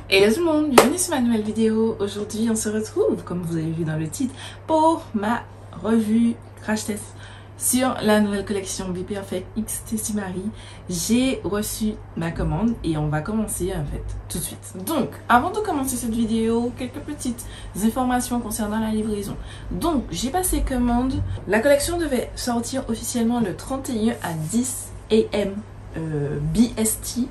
Hello tout le monde, bienvenue sur ma nouvelle vidéo. Aujourd'hui on se retrouve, comme vous avez vu dans le titre, pour ma revue crash test sur la nouvelle collection Be Perfect X Tessie Marie. J'ai reçu ma commande et on va commencer en fait tout de suite. Donc avant de commencer cette vidéo, quelques petites informations concernant la livraison. Donc j'ai passé commande, la collection devait sortir officiellement le 31 à 10 AM BST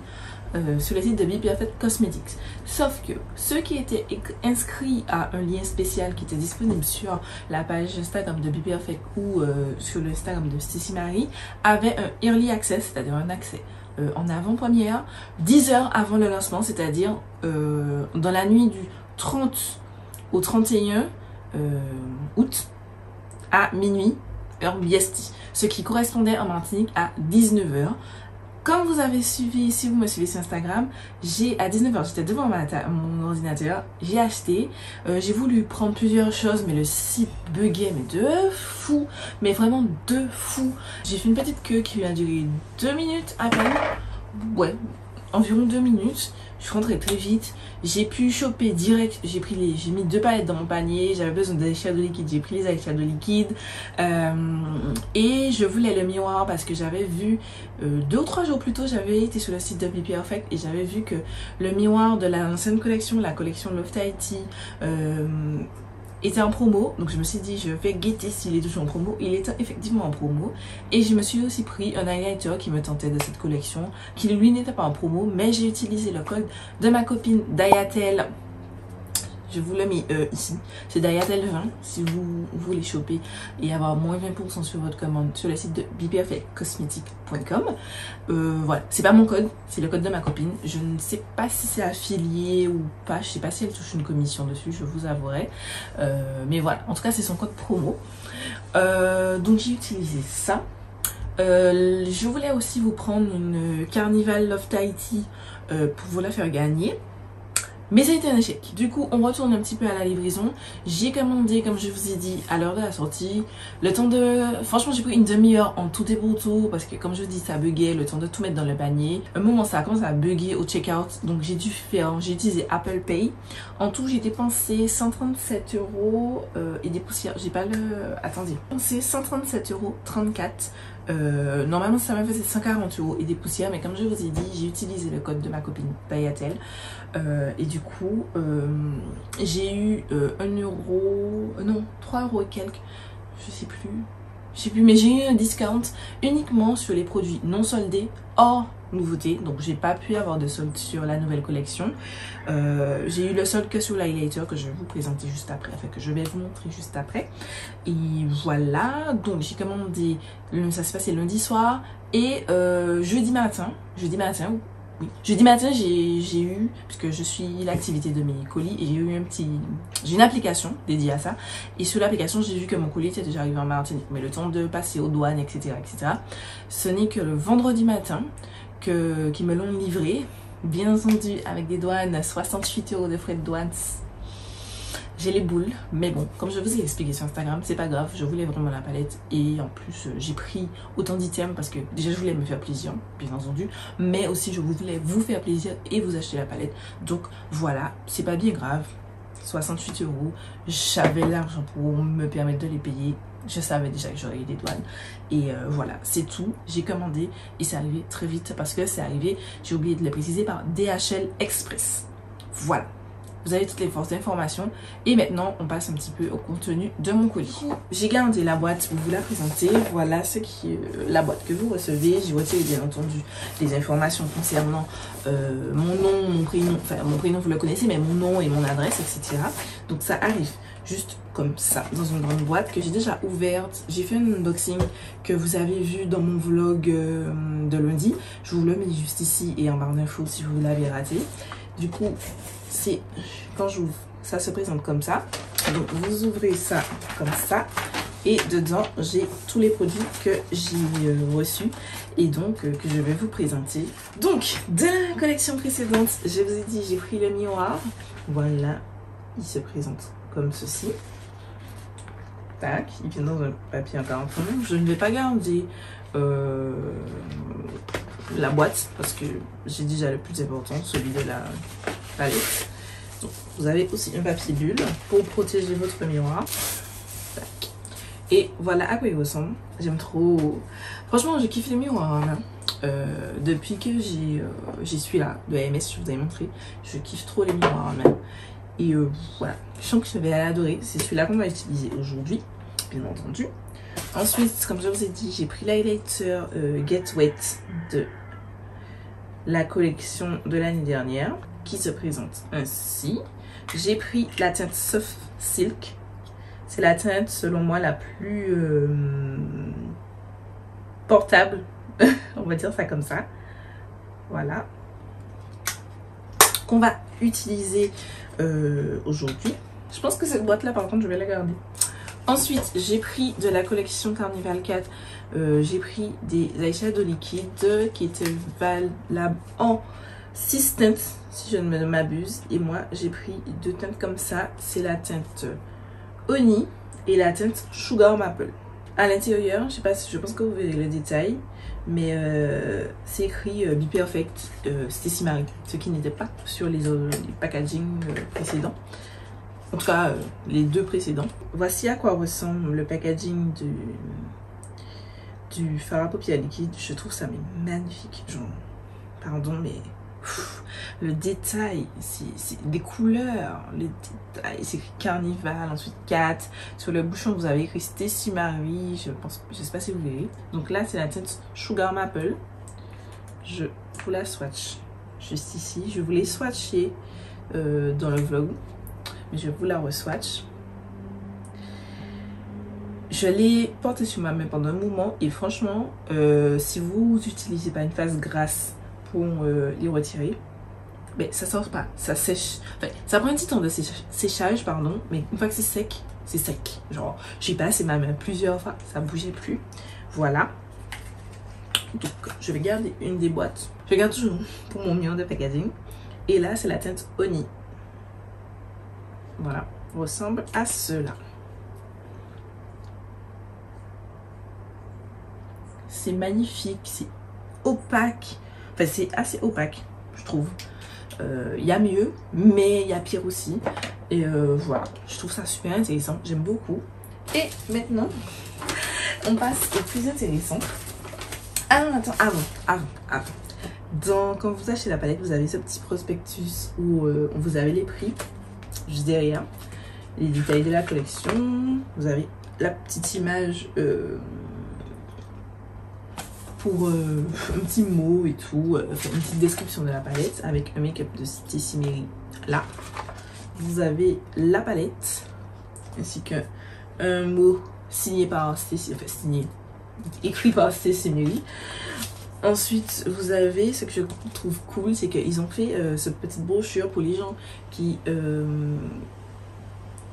sur le site de Be Perfect Cosmetics. Sauf que ceux qui étaient inscrits à un lien spécial qui était disponible sur la page Instagram de Be Perfect ou sur l'Instagram de Tessie Marie avaient un early access, c'est-à-dire un accès en avant-première 10 heures avant le lancement, c'est-à-dire dans la nuit du 30 au 31 août à minuit heure BST, ce qui correspondait en Martinique à 19 heures. Comme vous avez suivi, si vous me suivez sur Instagram, à 19h, j'étais devant mon ordinateur, j'ai acheté, j'ai voulu prendre plusieurs choses, mais le site buguait, mais de fou, mais vraiment de fou. J'ai fait une petite queue qui a duré 2 minutes à peine, ouais, environ 2 minutes. Je suis rentrée très vite, j'ai pu choper direct, j'ai mis 2 palettes dans mon panier, j'avais besoin d'eyeshadow liquide, j'ai pris les eyeshadow liquides et je voulais le miroir parce que j'avais vu 2 ou 3 jours plus tôt, j'avais été sur le site de Be Perfect et j'avais vu que le miroir de l'ancienne collection, la collection Love Tahiti, était en promo, donc je me suis dit je vais guetter s'il est toujours en promo. Il était effectivement en promo et je me suis aussi pris un highlighter qui me tentait de cette collection qui lui n'était pas en promo, mais j'ai utilisé le code de ma copine Dayatel. Je vous l'ai mis ici, c'est Dayatel 20 si vous voulez choper et avoir moins 20% sur votre commande sur le site de beperfectcosmetics.com. Voilà, c'est pas mon code, c'est le code de ma copine. Je ne sais pas si c'est affilié ou pas, je sais pas si elle touche une commission dessus, je vous avouerai. Mais voilà, en tout cas c'est son code promo. Donc j'ai utilisé ça. Je voulais aussi vous prendre une Carnival Love Tahiti pour vous la faire gagner. Mais ça a été un échec. Du coup, on retourne un petit peu à la livraison. J'ai commandé, comme je vous ai dit, à l'heure de la sortie. Le temps de... Franchement, j'ai pris une demi-heure en tout et pour tout. Parce que, comme je vous dis, ça buguait. Le temps de tout mettre dans le panier. Un moment, ça a commencé à bugger au checkout. Donc, j'ai utilisé Apple Pay. En tout, j'ai dépensé 137 € et des poussières. J'ai pas le... Attendez. J'ai dépensé 137,34 €. Normalement ça m'a fait 140 € et des poussières, mais comme je vous ai dit, j'ai utilisé le code de ma copine Dayatel et du coup j'ai eu 1 euro, non 3 € et quelques, je sais plus, mais j'ai eu un discount uniquement sur les produits non soldés hors nouveauté, donc j'ai pas pu avoir de solde sur la nouvelle collection. J'ai eu le solde que sur l'highlighter que je vais vous présenter juste après, enfin que je vais vous montrer juste après. Et voilà, donc j'ai commandé, ça s'est passé lundi soir et jeudi matin, oui, jeudi matin j'ai eu, puisque je suis l'activité de mes colis et j'ai une application dédiée à ça, et sur l'application j'ai vu que mon colis était déjà arrivé en Martinique, mais le temps de passer aux douanes, etc., ce n'est que le vendredi matin qu'ils me l'ont livré, bien entendu avec des douanes, 68 € de frais de douane. J'ai les boules, mais bon, comme je vous ai expliqué sur Instagram, c'est pas grave, je voulais vraiment la palette et en plus j'ai pris autant d'items parce que déjà je voulais me faire plaisir, bien entendu, mais aussi je voulais vous faire plaisir et vous acheter la palette. Donc voilà, c'est pas bien grave, 68 €, j'avais l'argent pour me permettre de les payer. Je savais déjà que j'aurais eu des douanes et voilà, c'est tout. J'ai commandé et c'est arrivé très vite parce que c'est arrivé, j'ai oublié de le préciser, par DHL Express. Voilà, vous avez toutes les informations et maintenant on passe un petit peu au contenu de mon colis. J'ai gardé la boîte pour vous la présenter. Voilà ce qui est la boîte que vous recevez. J'ai retiré bien entendu les informations concernant mon nom, mon prénom, enfin mon prénom vous le connaissez, mais mon nom et mon adresse, etc. Donc ça arrive juste comme ça dans une grande boîte que j'ai déjà ouverte. J'ai fait un unboxing que vous avez vu dans mon vlog de lundi. Je vous le mets juste ici et en barre d'infos si vous l'avez raté. Du coup, c'est quand j'ouvre, ça se présente comme ça. Donc vous ouvrez ça comme ça et dedans j'ai tous les produits que j'ai reçus et donc que je vais vous présenter. Donc de la collection précédente, je vous ai dit, j'ai pris le miroir. Voilà, il se présente comme ceci. Tac, il vient dans un papier en carton. Je ne vais pas garder la boîte parce que j'ai déjà le plus important, celui de palette. Donc, vous avez aussi un papier bulle pour protéger votre miroir. Tac. Et voilà à quoi il ressemble. J'aime trop. Franchement, je kiffe les miroirs hein. Depuis que j'y suis là, de AMS, je vous avais montré. Je kiffe trop les miroirs en main. Et voilà, je sens que je vais adorer. C'est celui-là qu'on va utiliser aujourd'hui, bien entendu. Ensuite, comme je vous ai dit, j'ai pris l'highlighter Get Wet de la collection de l'année dernière, qui se présente ainsi. J'ai pris la teinte Soft Silk. C'est la teinte, selon moi, la plus portable. On va dire ça comme ça. Voilà. Qu'on va utiliser aujourd'hui. Je pense que cette boîte là par contre je vais la garder. Ensuite j'ai pris de la collection Carnival 4, j'ai pris des eyeshadows liquides qui étaient valables en 6 teintes si je ne m'abuse. Et moi j'ai pris 2 teintes comme ça. C'est la teinte Honey et la teinte Sugar Maple. À l'intérieur, je sais pas si, je pense que vous verrez le détail, mais c'est écrit Be Perfect Stacy Marie, ce qui n'était pas sur les packaging précédents. En tout cas, les 2 précédents. Voici à quoi ressemble le packaging du fard à paupières liquide. Je trouve ça mais magnifique. Genre, pardon, mais le détail, c'est des couleurs, les détails, c'est écrit Carnival, ensuite 4. Sur le bouchon, vous avez écrit Stacy Marie, je sais pas si vous verrez. Donc là, c'est la teinte Sugar Maple. Je vous la swatch juste ici. Je vous l'ai swatché dans le vlog, mais je vous la re-swatch. Je l'ai portée sur ma main pendant un moment et franchement, si vous n'utilisez pas une face grasse pour les retirer, mais ça sort pas, ça sèche. Enfin, ça prend un petit temps de séchage, pardon, mais une fois que c'est sec. Genre, j'ai passé ma main plusieurs fois, ça bougeait plus. Voilà. Donc, je vais garder une des boîtes. Je garde toujours pour mon mur de packaging. Et là, c'est la teinte Honey. Voilà, ressemble à cela. C'est magnifique, c'est opaque. Enfin, c'est assez opaque, je trouve. Il y a mieux, mais il y a pire aussi. Et voilà, je trouve ça super intéressant. J'aime beaucoup. Et maintenant, on passe au plus intéressant. Ah non, attends, avant. Quand vous achetez la palette, vous avez ce petit prospectus où vous avez les prix. Juste derrière, les détails de la collection. Vous avez la petite image pour un petit mot et tout, une petite description de la palette avec un make-up de Stacy Marie. Là, vous avez la palette ainsi qu'un mot signé par Stacy, enfin signé, écrit par Stacy Marie. Ensuite, vous avez ce que je trouve cool, c'est qu'ils ont fait cette petite brochure pour les gens qui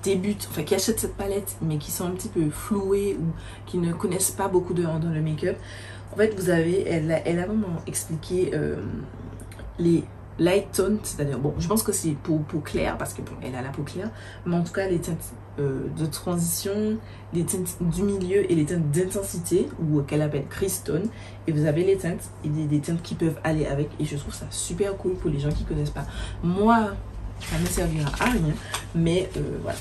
débutent, enfin qui achètent cette palette mais qui sont un petit peu floués ou qui ne connaissent pas beaucoup dans le make-up. En fait, vous avez, elle a vraiment expliqué les light tones, c'est-à-dire, bon, je pense que c'est pour peau claire, parce que bon, elle a la peau claire, mais en tout cas, les teintes de transition, les teintes du milieu et les teintes d'intensité, ou qu'elle appelle crease tone, et vous avez les teintes et des teintes qui peuvent aller avec, et je trouve ça super cool pour les gens qui connaissent pas. Moi, ça ne me servira à rien, mais voilà.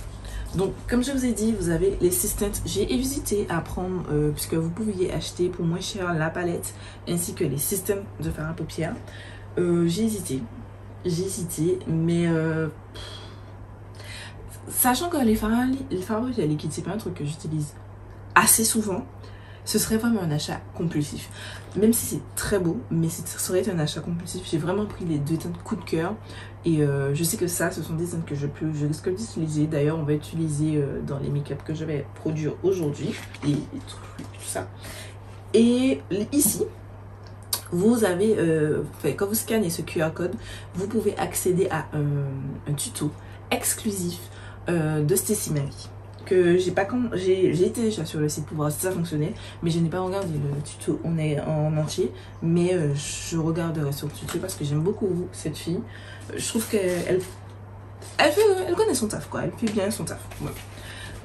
Donc, comme je vous ai dit, vous avez les 6 teintes. J'ai hésité à prendre, puisque vous pouviez acheter pour moins cher la palette ainsi que les 6 teintes de fard à paupières. J'ai hésité, mais sachant que les fards à paupières liquides, c'est pas un truc que j'utilise assez souvent, ce serait vraiment un achat compulsif. Même si c'est très beau, mais ça serait un achat compulsif. J'ai vraiment pris les 2 teintes coup de cœur. Et je sais que ça, ce sont des teintes que je risque d'utiliser. D'ailleurs, on va utiliser dans les make-up que je vais produire aujourd'hui. Et tout ça. Et ici, vous avez, quand vous scannez ce QR code, vous pouvez accéder à un tuto exclusif de Stacy Marie. Que j'ai été déjà sur le site pour voir si ça fonctionnait, mais je n'ai pas regardé le tuto en entier, mais je regarderai sur le tuto parce que j'aime beaucoup cette fille. Je trouve qu'elle connaît son taf, quoi. Elle fait bien son taf. Ouais.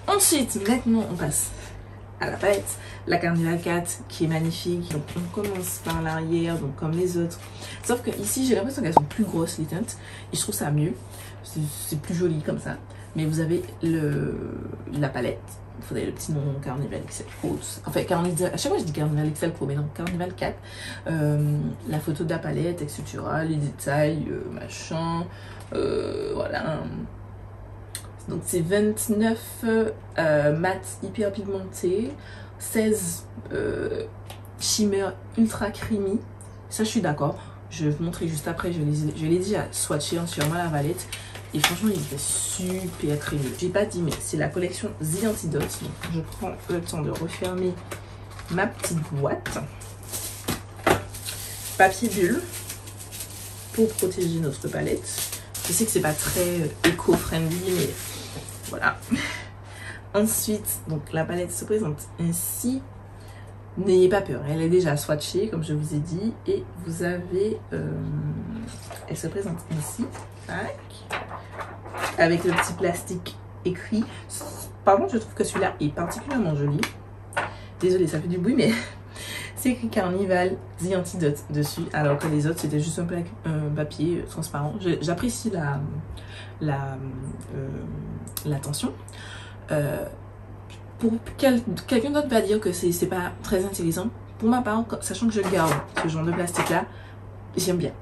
Ensuite, maintenant on passe à la palette. La Carnival 4 qui est magnifique. Donc on commence par l'arrière, donc comme les autres. Sauf que ici j'ai l'impression qu'elles sont plus grosses les teintes. Et je trouve ça mieux. C'est plus joli comme ça. Mais vous avez la palette. Il faudrait le petit nom Carnival XL Pro. Enfin, Carnival, à chaque fois je dis Carnival XL Pro, mais non, Carnival 4. La photo de la palette, etc. Les détails, machin. Voilà. Donc c'est 29 mat hyper pigmenté, 16 shimmer ultra creamy. Ça je suis d'accord. Je vais vous montrer juste après. Je l'ai déjà swatché sur ma palette. Et franchement, il était super crémeux. J'ai pas dit, mais c'est la collection The Antidote. Donc, je prends le temps de refermer ma petite boîte. Papier bulle pour protéger notre palette. Je sais que c'est pas très éco-friendly, mais voilà. Ensuite, donc la palette se présente ainsi. N'ayez pas peur, elle est déjà swatchée, comme je vous ai dit. Et vous avez... elle se présente ainsi. Tac. Avec le petit plastique écrit. Par contre, je trouve que celui-là est particulièrement joli. Désolée, ça fait du bruit, mais c'est écrit Carnival The Antidote dessus, alors que les autres c'était juste un papier transparent. J'apprécie la tension. Pour quelqu'un d'autre va dire que c'est pas très intéressant. Pour ma part, sachant que je garde ce genre de plastique là, j'aime bien.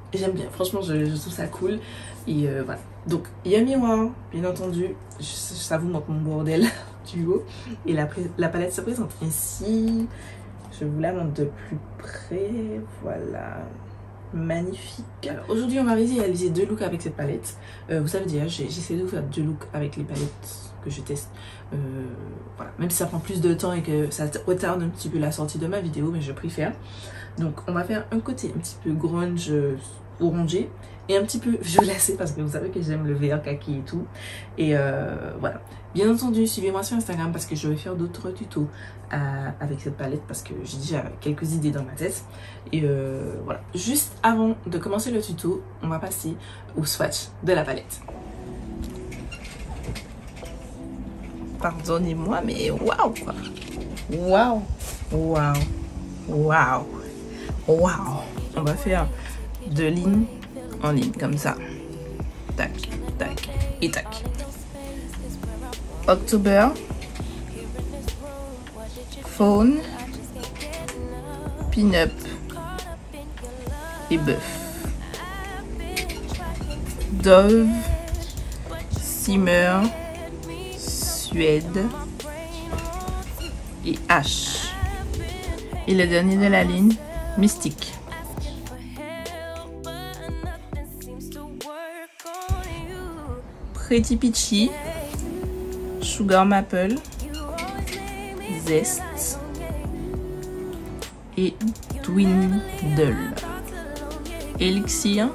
Franchement, je trouve ça cool. Et voilà. Donc, il y a un miroir, bien entendu. Ça vous montre mon bordel du haut. Et la palette se présente ainsi. Je vous la montre de plus près. Voilà. Magnifique. Alors, aujourd'hui, on va réaliser 2 looks avec cette palette. Vous savez déjà, j'essaie de vous faire 2 looks avec les palettes que je teste. Voilà. Même si ça prend plus de temps et que ça retarde un petit peu la sortie de ma vidéo, mais je préfère. Donc, on va faire un côté un petit peu grunge orangé et un petit peu violacé parce que vous savez que j'aime le vert kaki et tout. Et voilà. Bien entendu, suivez-moi sur Instagram parce que je vais faire d'autres tutos avec cette palette parce que j'ai déjà quelques idées dans ma tête. Et voilà. Juste avant de commencer le tuto, on va passer au swatch de la palette. Pardonnez-moi, mais waouh quoi. Waouh. Waouh. Waouh. Waouh. On va faire de ligne en ligne comme ça. Tac, tac et tac. October, Fawn, Pin-Up et Bœuf. Dove, Simmer, Suède et H. Et le dernier de la ligne, Mystique. Pretty Peachy, Sugar Maple, Zest et Dwindle. Elixir,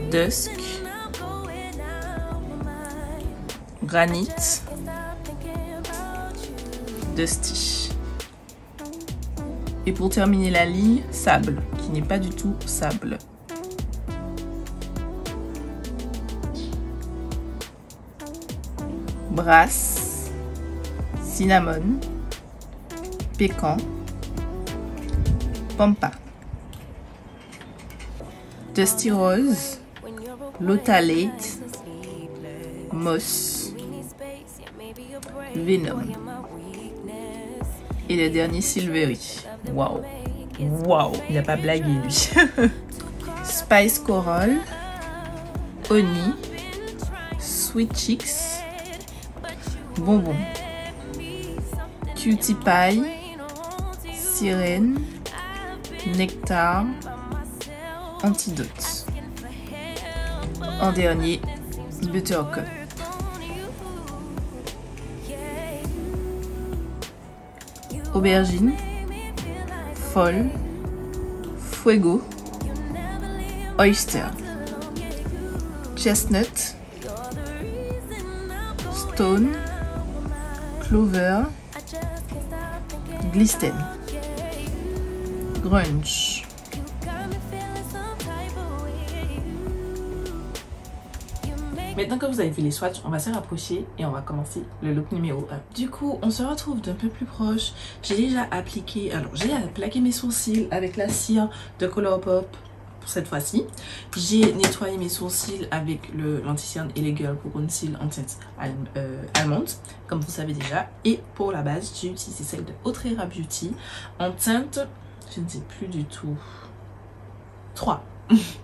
Dusk, Granite, Dusty. Et pour terminer la ligne, Sable, qui n'est pas du tout sable. Brass, Cinnamon, Pécan, Pampa. Dusty Rose, Lotalate, Moss, Venom. Et le dernier Silvery. Waouh! Waouh! Il n'a pas blagué lui. Spice Coral, Honey, Sweet Chicks, Bonbon, Cutie Pie, Sirène, Nectar, Antidote. En dernier, Buttercup. Aubergine, Folle, Fuego, Oyster, Chestnut, Stone, Clover, Glisten, Grunge. Maintenant que vous avez vu les swatchs, on va se rapprocher et on va commencer le look numéro 1. Du coup, on se retrouve d'un peu plus proche. J'ai déjà appliqué, alors j'ai plaqué mes sourcils avec la cire de Colourpop pour cette fois-ci. J'ai nettoyé mes sourcils avec le l'anti-cerne et les Girl pour Conceal en teinte allemande, comme vous savez déjà. Et pour la base, j'ai utilisé celle de Autrera Beauty en teinte, je ne sais plus du tout, 3.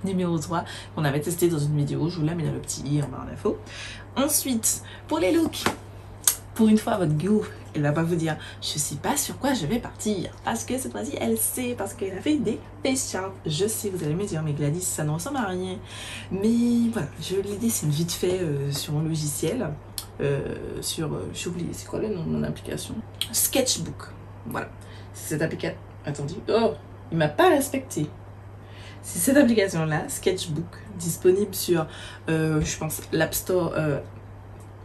Numéro 3 qu'on avait testé dans une vidéo, je vous la mets dans le petit i en barre d'infos. Ensuite, pour les looks, pour une fois votre go, elle va pas vous dire je sais pas sur quoi je vais partir, parce que cette fois-ci elle sait, parce qu'elle a fait des face charts. Je sais, vous allez me dire mais Gladys ça ne ressemble à rien, mais voilà, je l'ai dessiné vite fait sur un logiciel, j'ai oublié c'est quoi le nom de mon application, Sketchbook. Voilà, c'est cette application. Attendez, oh il m'a pas respecté. C'est cette application-là, Sketchbook, disponible sur, je pense, l'App Store,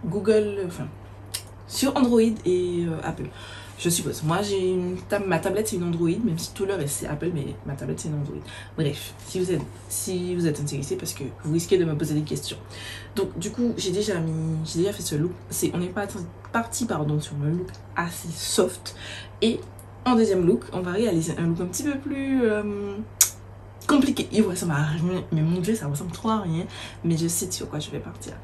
Google, enfin, sur Android et Apple, je suppose. Moi, j'ai ma tablette, c'est une Android, même si tout le reste, c'est Apple, mais ma tablette, c'est une Android. Bref, si vous êtes intéressé, parce que vous risquez de me poser des questions. Donc, du coup, j'ai déjà fait ce look. On est parti, pardon, sur un look assez soft. Et en deuxième look, on va réaliser un look un petit peu plus... compliqué. Il ressemble à rien, mais mon dieu, ça ressemble trop à rien, mais je sais sur quoi je vais partir.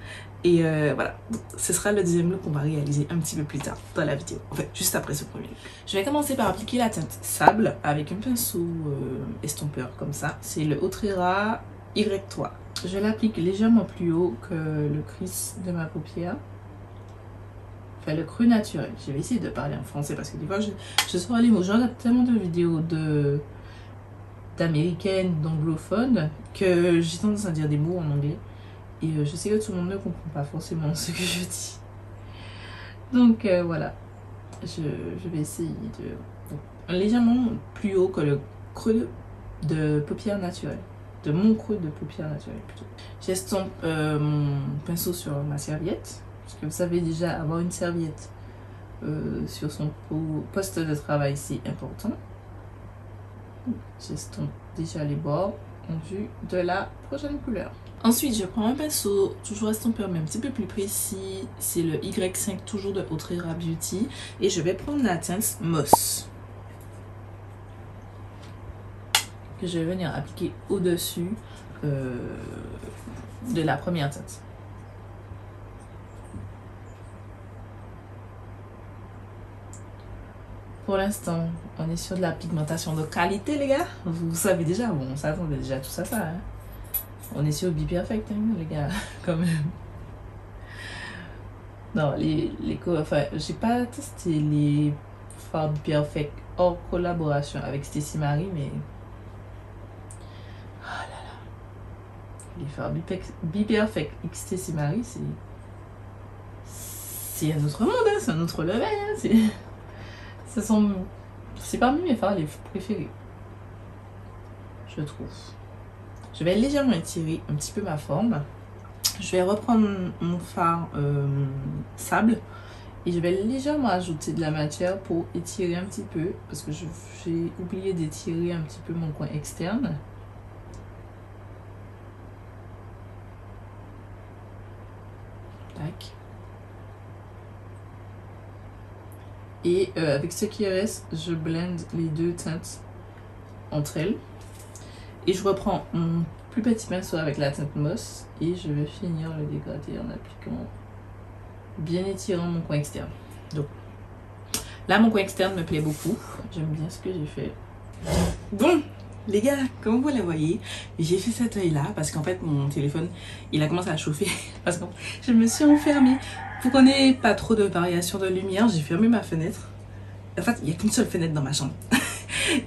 Et voilà, ce sera le deuxième look qu'on va réaliser un petit peu plus tard dans la vidéo, en fait juste après ce premier look. Je vais commencer par appliquer la teinte sable avec un pinceau estompeur comme ça. C'est le Autrera Y3. Je l'applique légèrement plus haut que le crease de ma paupière. Enfin, le creux naturel. Je vais essayer de parler en français parce que des fois je sors les mots. Je regarde tellement de vidéos d'américaines, d'anglophones, que j'ai tendance à dire des mots en anglais. Et je sais que tout le monde ne comprend pas forcément ce que je dis. Donc voilà. Je vais essayer de... Bon, légèrement plus haut que le creux de paupière naturelle. De mon creux de paupière naturelle plutôt. J'estompe mon pinceau sur ma serviette. Parce que vous savez déjà, avoir une serviette sur son poste de travail, c'est important. J'estompe déjà les bords en vue de la prochaine couleur. Ensuite, je prends un pinceau, toujours estompeur mais un petit peu plus précis. C'est le Y5, toujours de Autrera Beauty. Et je vais prendre la teinte Moss, que je vais venir appliquer au-dessus de la première teinte. Pour l'instant, on est sur de la pigmentation de qualité, les gars. Vous savez déjà, bon, on s'attendait déjà tous à ça. Hein. On est sur Be Perfect, hein, les gars, quand même. Non, enfin, j'ai pas testé les fards Be Perfect hors collaboration avec Stacey Marie, mais... Oh là là. Les fards Be Perfect avec Stacey Marie, c'est un autre monde, hein, c'est un autre level, hein, c'est parmi mes fards les préférés, je trouve. Je vais légèrement étirer un petit peu ma forme. Je vais reprendre mon fard sable et je vais légèrement ajouter de la matière pour étirer un petit peu, parce que j'ai oublié d'étirer un petit peu mon coin externe. Tac. Et avec ce qui reste, je blende les deux teintes entre elles. Et je reprends mon plus petit pinceau avec la teinte Moss et je vais finir le dégradé en appliquant, bien étirant mon coin externe. Donc là, mon coin externe me plaît beaucoup. J'aime bien ce que j'ai fait. Bon, les gars, comme vous la voyez, j'ai fait cet œil là parce qu'en fait mon téléphone il a commencé à chauffer parce que je me suis enfermée. Pour qu'on n'ait pas trop de variation de lumière, j'ai fermé ma fenêtre. En fait, il n'y a qu'une seule fenêtre dans ma chambre.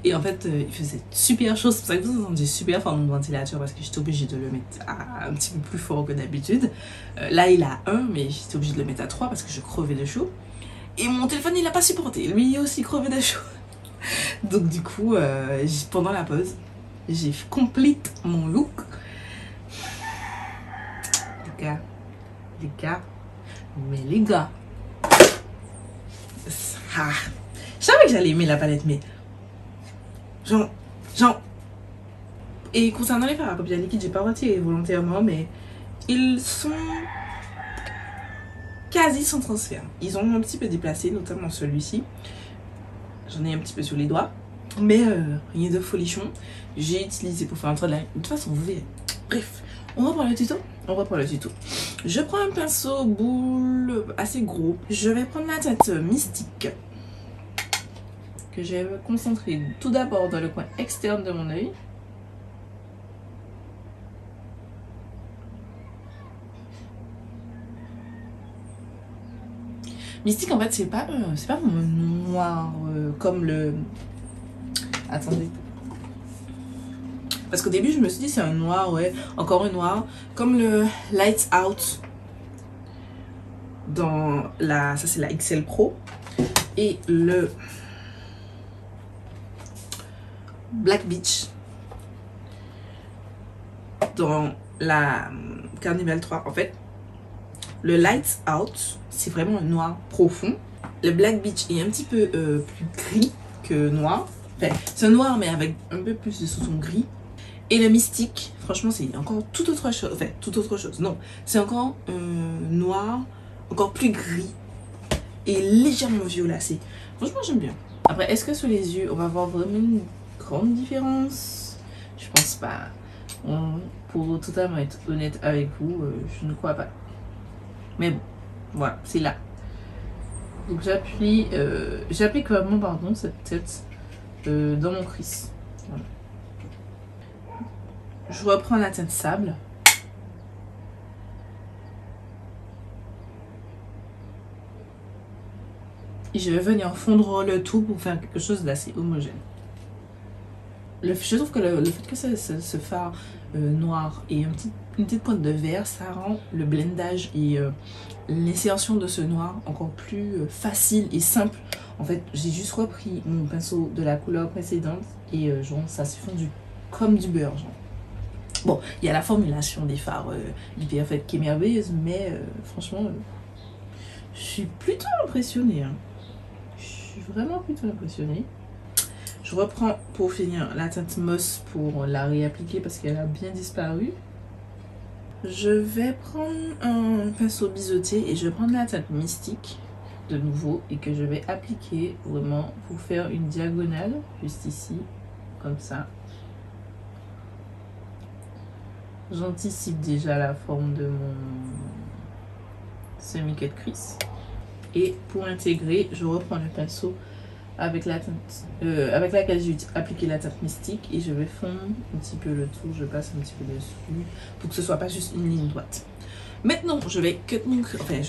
Et en fait, il faisait super chaud. C'est pour ça que vous entendez super fort mon ventilateur, parce que j'étais obligée de le mettre un petit peu plus fort que d'habitude. Là, il a 1, mais j'étais obligée de le mettre à 3 parce que je crevais de chaud. Et mon téléphone, il n'a pas supporté. Lui, il a aussi crevé de chaud. Donc du coup, pendant la pause, j'ai complète mon look. Les gars. Mais les gars, ah, je savais que j'allais aimer la palette, mais genre, et concernant les fards à paupières liquides, j'ai pas retiré volontairement, mais ils sont quasi sans transfert. Ils ont un petit peu déplacé, notamment celui-ci. J'en ai un petit peu sur les doigts. Mais rien de folichon. J'ai utilisé pour faire un trait de De toute façon, vous verrez. Bref, on reprend le tuto. On reprend le tuto. Je prends un pinceau boule assez gros. Je vais prendre la teinte Mystique. Que je vais concentrer tout d'abord dans le coin externe de mon œil. Mystique, en fait, c'est pas noir comme le... Attendez. Parce qu'au début, je me suis dit, c'est un noir, ouais. Encore un noir. Comme le Lights Out. Dans la... Ça, c'est la XL Pro. Et le... Black Beach. Dans la Carnival 3. En fait, le Lights Out, c'est vraiment un noir profond. Le Black Beach est un petit peu plus gris que noir. Enfin, c'est un noir, mais avec un peu plus de sous-ton gris. Et le Mystique, franchement, c'est encore tout autre chose. Enfin, tout autre chose. Non, c'est encore noir, encore plus gris. Et légèrement violacé. Franchement, j'aime bien. Après, est-ce que sous les yeux, on va voir vraiment une grande différence? Je pense pas. Pour totalement être honnête avec vous, je ne crois pas. Mais bon, voilà, c'est là. Donc j'applique vraiment, pardon, cette tête dans mon crease. Voilà. Je reprends la teinte sable. Et je vais venir fondre le tout pour faire quelque chose d'assez homogène. Je trouve que le fait que ce fard noir et une petite pointe de vert, ça rend le blendage et l'insertion de ce noir encore plus facile et simple. En fait, j'ai juste repris mon pinceau de la couleur précédente et genre, ça s'est fondu comme du beurre. Genre. Bon, il y a la formulation des fards BP Perfect qui est merveilleuse, mais franchement, je suis plutôt impressionnée. Hein. Je suis vraiment plutôt impressionnée. Je reprends pour finir la teinte Moss pour la réappliquer parce qu'elle a bien disparu. Je vais prendre un pinceau biseauté et je vais prendre la teinte Mystique de nouveau et que je vais appliquer vraiment pour faire une diagonale juste ici, comme ça. J'anticipe déjà la forme de mon semi-cut crease. Et pour intégrer, je reprends le pinceau avec la teinte avec laquelle j'ai appliqué la teinte Mystique et je vais fondre un petit peu le tout. Je passe un petit peu dessus pour que ce soit pas juste une ligne droite. Maintenant, je vais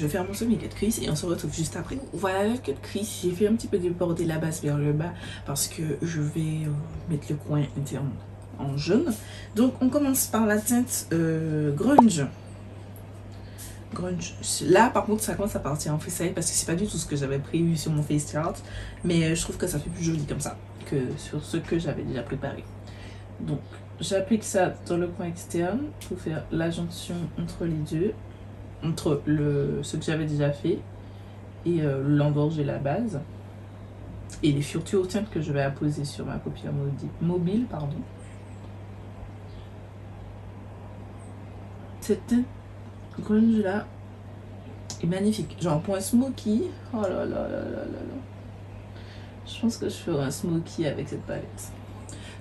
faire mon semi-cut crease et on se retrouve juste après. Voilà le cut crease. J'ai fait un petit peu déborder la base vers le bas parce que je vais mettre le coin interne en jaune. Donc on commence par la teinte grunge. Là par contre ça commence à partir en freestyle parce que c'est pas du tout ce que j'avais prévu sur mon face chart, mais je trouve que ça fait plus joli comme ça que sur ce que j'avais déjà préparé. Donc j'applique ça dans le coin externe pour faire la jonction entre les deux, entre ce que j'avais déjà fait et l'engorge et la base et les futures teintes que je vais apposer sur ma paupière mobile, pardon. Cette teinte grunge là est magnifique, genre pour un smoky, oh là là là là là là, je pense que je ferai un smoky avec cette palette.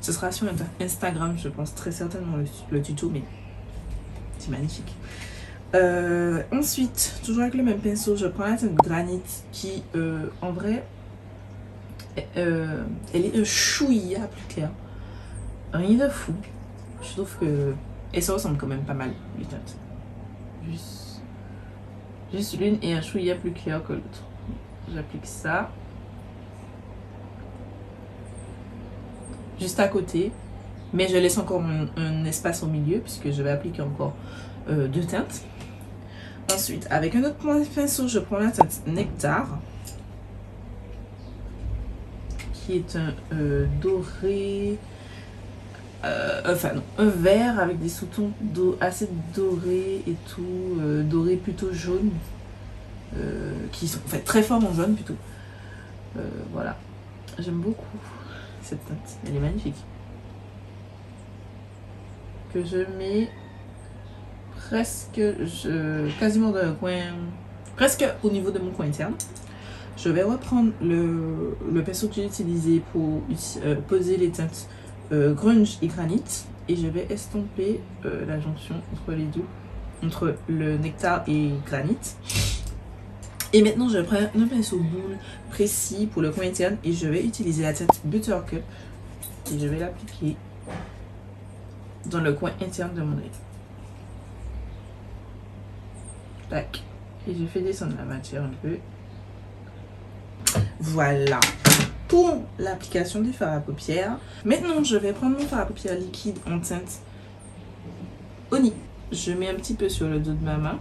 Ce sera sur Instagram, je pense très certainement le tuto, mais c'est magnifique. Ensuite, toujours avec le même pinceau, je prends la teinte granit qui en vrai elle est un chouïa plus clair, rien de fou. Je trouve que et ça ressemble quand même pas mal les teintes. Juste l'une et un chouïa plus clair que l'autre. J'applique ça. Juste à côté. Mais je laisse encore un espace au milieu puisque je vais appliquer encore deux teintes. Ensuite, avec un autre pinceau, je prends la teinte Nectar. Qui est un doré... enfin non, un vert avec des sous-tons assez dorés et tout, doré plutôt jaune, qui sont en fait très forts en jaune plutôt. Voilà, j'aime beaucoup cette teinte, elle est magnifique. Que je mets presque, quasiment dans le coin presque au niveau de mon coin interne. Je vais reprendre le pinceau que j'ai utilisé pour poser les teintes grunge et granit. Et je vais estomper la jonction entre les deux, entre le nectar et granit. Et maintenant je prends un pinceau boule précis pour le coin interne et je vais utiliser la teinte Buttercup. Et je vais l'appliquer dans le coin interne de mon œil. Tac. Et je fais descendre la matière un peu. Voilà pour l'application du fard à paupières. Maintenant, je vais prendre mon fard à paupières liquide en teinte Oni. Je mets un petit peu sur le dos de ma main.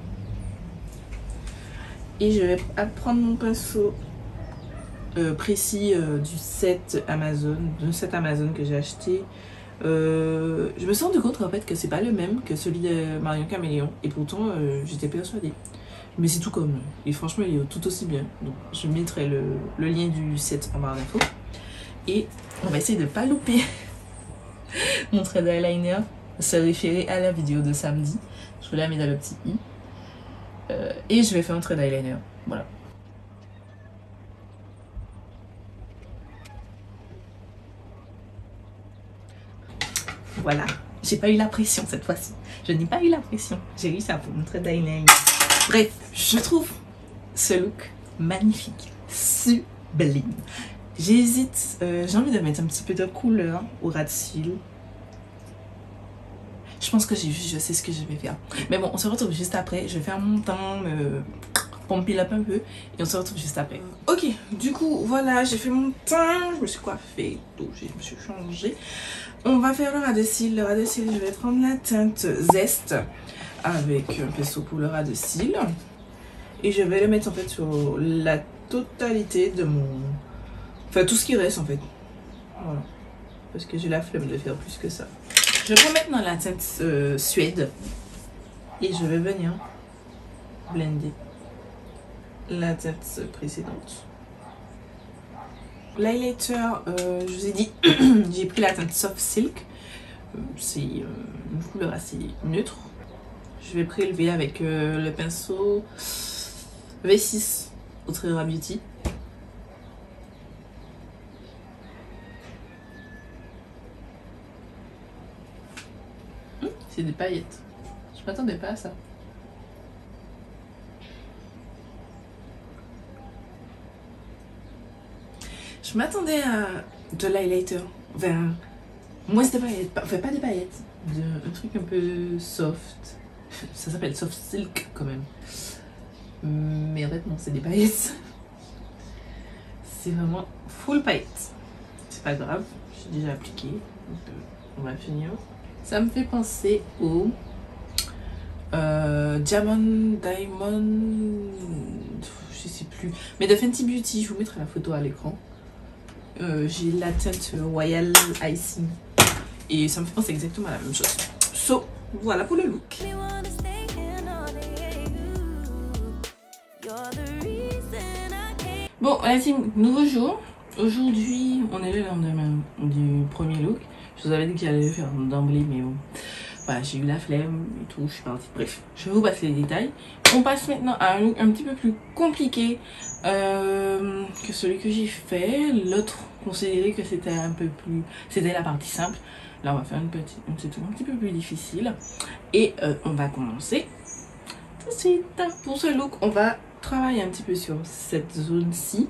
Et je vais prendre mon pinceau précis du set Amazon, que j'ai acheté. Je me suis rendu compte en fait que c'est pas le même que celui de Marion Caméléon. Et pourtant, j'étais persuadée. Mais c'est tout comme, et franchement il est tout aussi bien. Donc je mettrai le lien du set en barre d'infos. Et on va essayer de pas louper mon trait d'eyeliner. Se référer à la vidéo de samedi. Je vous la mets dans le petit i. Et je vais faire un trait d'eyeliner. Voilà. Voilà. J'ai pas eu la pression cette fois-ci. Je n'ai pas eu la pression. J'ai réussi à faire mon trait d'eyeliner. Bref, je trouve ce look magnifique, sublime. J'hésite, j'ai envie de mettre un petit peu de couleur au ras de cils. Je pense que je sais ce que je vais faire. Mais bon, on se retrouve juste après. Je vais faire mon teint, pomper up un peu et on se retrouve juste après. Ok, du coup, voilà, j'ai fait mon teint, je me suis coiffée, donc je me suis changée. On va faire le ras de cils. Le ras de cils, je vais prendre la teinte Zest avec un pinceau pour le ras de cils et je vais le mettre en fait sur la totalité de mon, enfin tout ce qui reste en fait, voilà, parce que j'ai la flemme de faire plus que ça. Je prends maintenant la teinte Suède et je vais venir blender la teinte précédente. L'highlighter, je vous ai dit, j'ai pris la teinte Soft Silk, c'est une couleur assez neutre. Je vais prélever avec le pinceau V6 Ultra Beauty. C'est des paillettes. Je m'attendais pas à ça. Je m'attendais à de l'highlighter. Enfin, moi c'était paillettes. Enfin, pas des paillettes. Un truc un peu soft. Ça s'appelle Soft Silk quand même. Mais en fait non, c'est des paillettes. C'est vraiment full paillettes. C'est pas grave, j'ai déjà appliqué. Donc on va finir. Ça me fait penser au Diamond, je sais plus. Mais de Fenty Beauty, je vous mettrai la photo à l'écran. J'ai la teinte Royal Icing. Et ça me fait penser exactement à la même chose. So, voilà pour le look. Bon, la team, nouveau jour. Aujourd'hui, on est le lendemain du premier look. Je vous avais dit que j'allais le faire d'emblée, mais bon. Voilà, j'ai eu la flemme et tout, je suis partie. Bref, je vais vous passer les détails. On passe maintenant à un look un petit peu plus compliqué que celui que j'ai fait. L'autre, considérait que c'était un peu plus... C'était la partie simple. Là, on va faire un petit truc un petit peu plus difficile. Et on va commencer tout de suite. Pour ce look, on va travailler un petit peu sur cette zone-ci.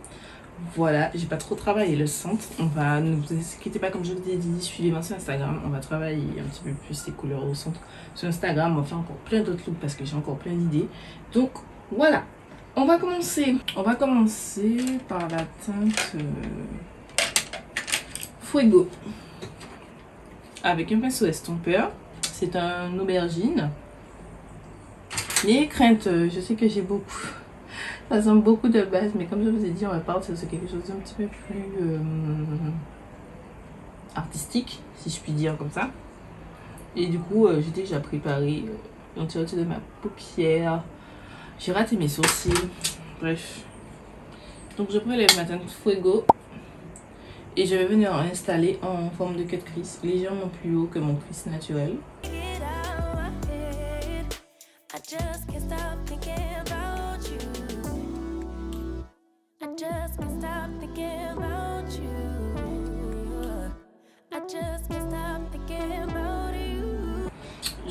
Voilà, j'ai pas trop travaillé le centre. On va, ne vous inquiétez pas, comme je vous ai dit, suivez-moi sur Instagram. On va travailler un petit peu plus les couleurs au centre. Sur Instagram, on va faire encore plein d'autres looks parce que j'ai encore plein d'idées. Donc voilà, on va commencer par la teinte Fuego avec un pinceau estompeur. C'est un aubergine. Les craintes, je sais que j'ai beaucoup. Ça semble beaucoup de base, mais comme je vous ai dit, on va partir sur quelque chose d'un petit peu plus artistique, si je puis dire comme ça. Et du coup, j'ai déjà préparé l'entièreté de ma paupière. J'ai raté mes sourcils. Bref. Donc je prélève ma teinte Fuego. Et je vais venir en installer en forme de cut crease, légèrement plus haut que mon crease naturel.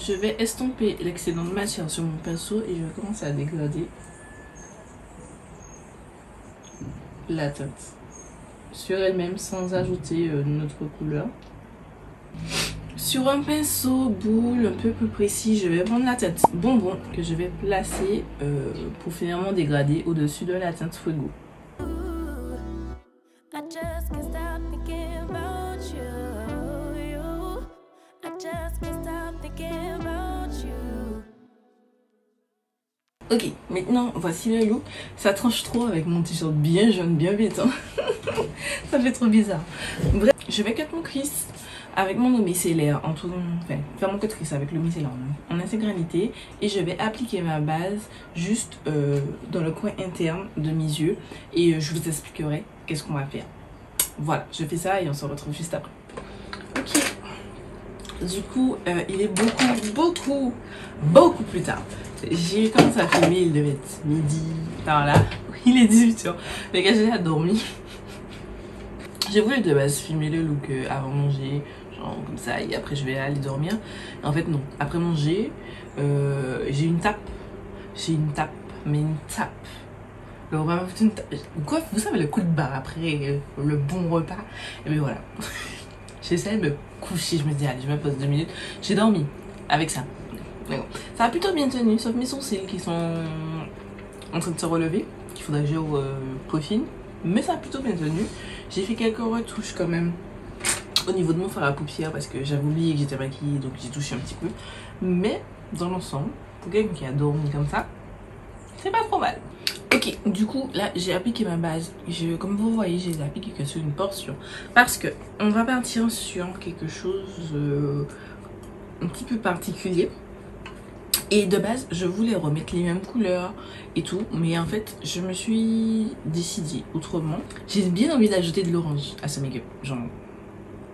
je vais estomper l'excédent de matière sur mon pinceau et je vais commencer à dégrader la teinte sur elle-même sans ajouter notre couleur. Sur un pinceau boule un peu plus précis, je vais prendre la teinte bonbon que je vais placer pour finalement dégrader au-dessus de la teinte Fuego. Ok, maintenant voici le look. Ça tranche trop avec mon t-shirt bien jaune, bien béton. Ça fait trop bizarre. Bref, je vais cut mon crease avec mon eau micellaire en tout, enfin, faire mon cut crease avec le micellaire en intégralité, et je vais appliquer ma base juste dans le coin interne de mes yeux et je vous expliquerai qu'est-ce qu'on va faire. Voilà, je fais ça et on se retrouve juste après. Ok, du coup il est beaucoup plus tard. J'ai commencé à filmer, il devait être midi par là. Il est 18h. Les gars, j'ai dormi. J'ai voulu de base filmer le look avant manger, genre comme ça, et après je vais aller dormir. En fait non, après manger, j'ai une tape. Mais une tape. Le repas m'a fait une tape. Quoi, vous savez le coup de barre après le bon repas. Et bien voilà. J'essaie de me coucher, je me dis allez, je me pose 2 minutes. J'ai dormi avec ça. Mais bon, ça a plutôt bien tenu, sauf mes sourcils qui sont en train de se relever, qu'il faudrait que je peaufine. Mais ça a plutôt bien tenu. J'ai fait quelques retouches quand même au niveau de mon fard à paupières parce que j'avais oublié que j'étais maquillée, donc j'ai touché un petit peu. Mais dans l'ensemble, pour quelqu'un qui a dormi comme ça, c'est pas trop mal. Ok, du coup là j'ai appliqué ma base. Comme vous voyez, j'ai appliqué que sur une portion parce que on va partir sur quelque chose un petit peu particulier. Et de base, je voulais remettre les mêmes couleurs et tout, mais en fait, je me suis décidée autrement. J'ai bien envie d'ajouter de l'orange à ce make-up, genre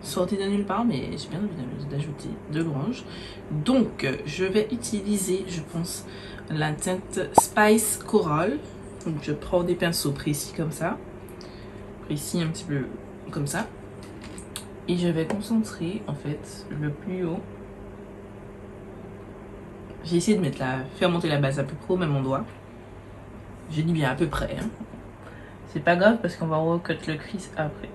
sorti de nulle part, mais j'ai bien envie d'ajouter de l'orange. Donc, je vais utiliser, je pense, la teinte Spice Coral. Donc, je prends des pinceaux précis comme ça, précis un petit peu comme ça, et je vais concentrer en fait le plus haut. J'ai essayé de faire monter la base à peu près au même endroit. Je dis bien à peu près. Hein. C'est pas grave parce qu'on va recut le crease après.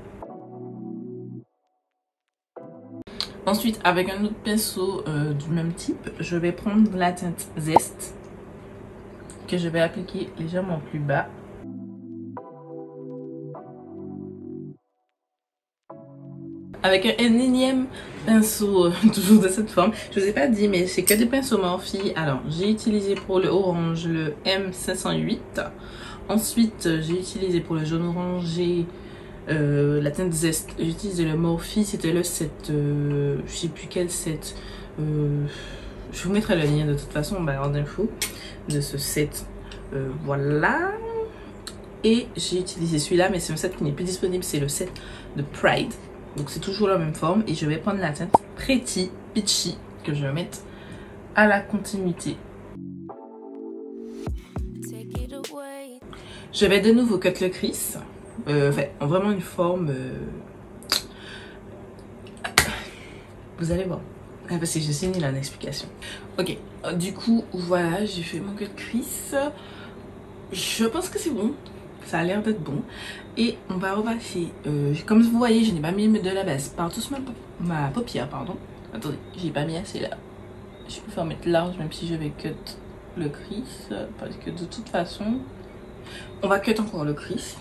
Ensuite, avec un autre pinceau du même type, je vais prendre la teinte Zest que je vais appliquer légèrement plus bas. Avec un énième pinceau, toujours de cette forme. Je vous ai pas dit, mais c'est que des pinceaux Morphe. Alors, j'ai utilisé pour le orange le M508. Ensuite, j'ai utilisé pour le jaune orangé la teinte Zest. J'ai utilisé le Morphe, c'était le 7. Je sais plus quel 7. Je vous mettrai le lien de toute façon en barre d'infos de ce set. Voilà. Et j'ai utilisé celui-là, mais c'est un set qui n'est plus disponible. C'est le set de Pride. Donc c'est toujours la même forme et je vais prendre la teinte Pretty Peachy que je vais mettre à la continuité. Je vais de nouveau cut le crease, en vraiment une forme, vous allez voir, parce que j'ai signé là l'explication. Ok, du coup voilà, j'ai fait mon cut crease, je pense que c'est bon. Ça a l'air d'être bon. Et on va repasser. Comme vous voyez, je n'ai pas mis de la base partout sur ma paupière, pardon. Attendez, j'ai pas mis assez là. Je peux faire mettre large même si je vais cut le crease. Parce que de toute façon, on va cut encore le crease.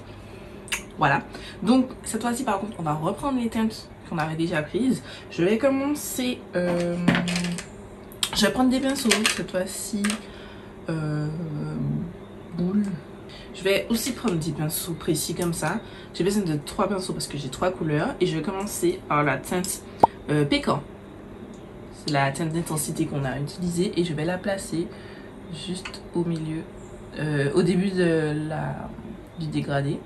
Voilà. Donc cette fois-ci par contre, on va reprendre les teintes qu'on avait déjà prises. Je vais commencer. Je vais prendre des pinceaux cette fois-ci. Boule. Je vais aussi prendre des pinceaux précis comme ça. J'ai besoin de 3 pinceaux parce que j'ai 3 couleurs. Et je vais commencer par la teinte Pécan. C'est la teinte d'intensité qu'on a utilisée. Et je vais la placer juste au milieu, au début du dégradé.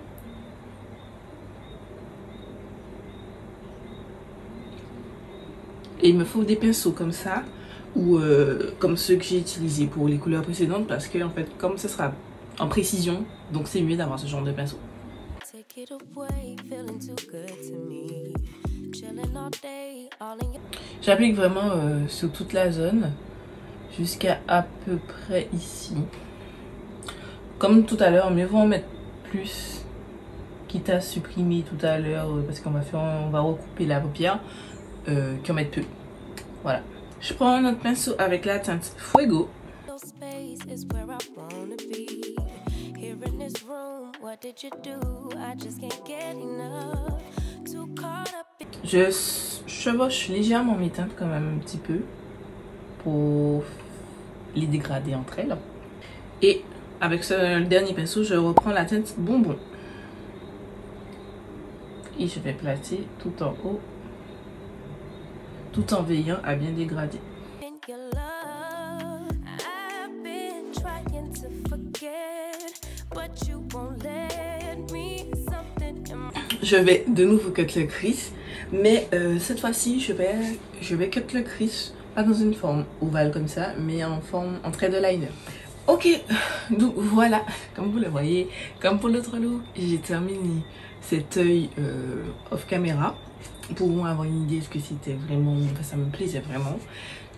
Et il me faut des pinceaux comme ça. Ou comme ceux que j'ai utilisés pour les couleurs précédentes. Parce que en fait, comme ce sera en précision, donc c'est mieux d'avoir ce genre de pinceau. J'applique vraiment sur toute la zone jusqu'à à peu près ici. Comme tout à l'heure, mieux vaut en mettre plus, quitte à supprimer tout à l'heure parce qu'on va recouper la paupière, qu'en mettre peu. Voilà. Je prends notre pinceau avec la teinte Fuego. Je chevauche légèrement mes teintes quand même un petit peu pour les dégrader entre elles. Et avec le dernier pinceau, je reprends la teinte Bonbon. Et je vais placer tout en haut, tout en veillant à bien dégrader. Je vais de nouveau cut le crease, mais cette fois-ci je vais cut le crease pas dans une forme ovale comme ça, mais en forme en trait de liner. Ok, donc voilà, comme vous le voyez, comme pour l'autre look, j'ai terminé cet œil off caméra pour avoir une idée de ce que c'était vraiment, enfin, ça me plaisait vraiment.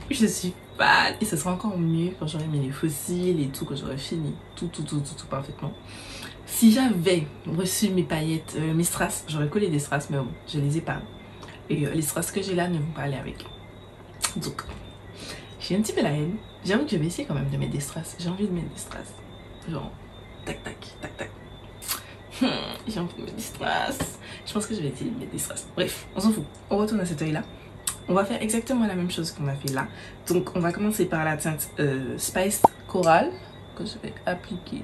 Je suis fan et ce sera encore mieux quand j'aurai mis les fossiles et tout, quand j'aurai fini tout parfaitement. Si j'avais reçu mes paillettes, mes strass, j'aurais collé des strass, mais bon, je les ai pas. Et les strass que j'ai là ne vont pas aller avec. Donc, j'ai un petit peu la haine. J'avoue que je vais essayer quand même de mettre des strass. J'ai envie de mettre des strass. Genre, tac, tac, tac, tac. J'ai envie de mettre des strass. Je pense que je vais essayer de mettre des strass. Bref, on s'en fout. On retourne à cet œil là. On va faire exactement la même chose qu'on a fait là. Donc, on va commencer par la teinte Spice Coral que je vais appliquer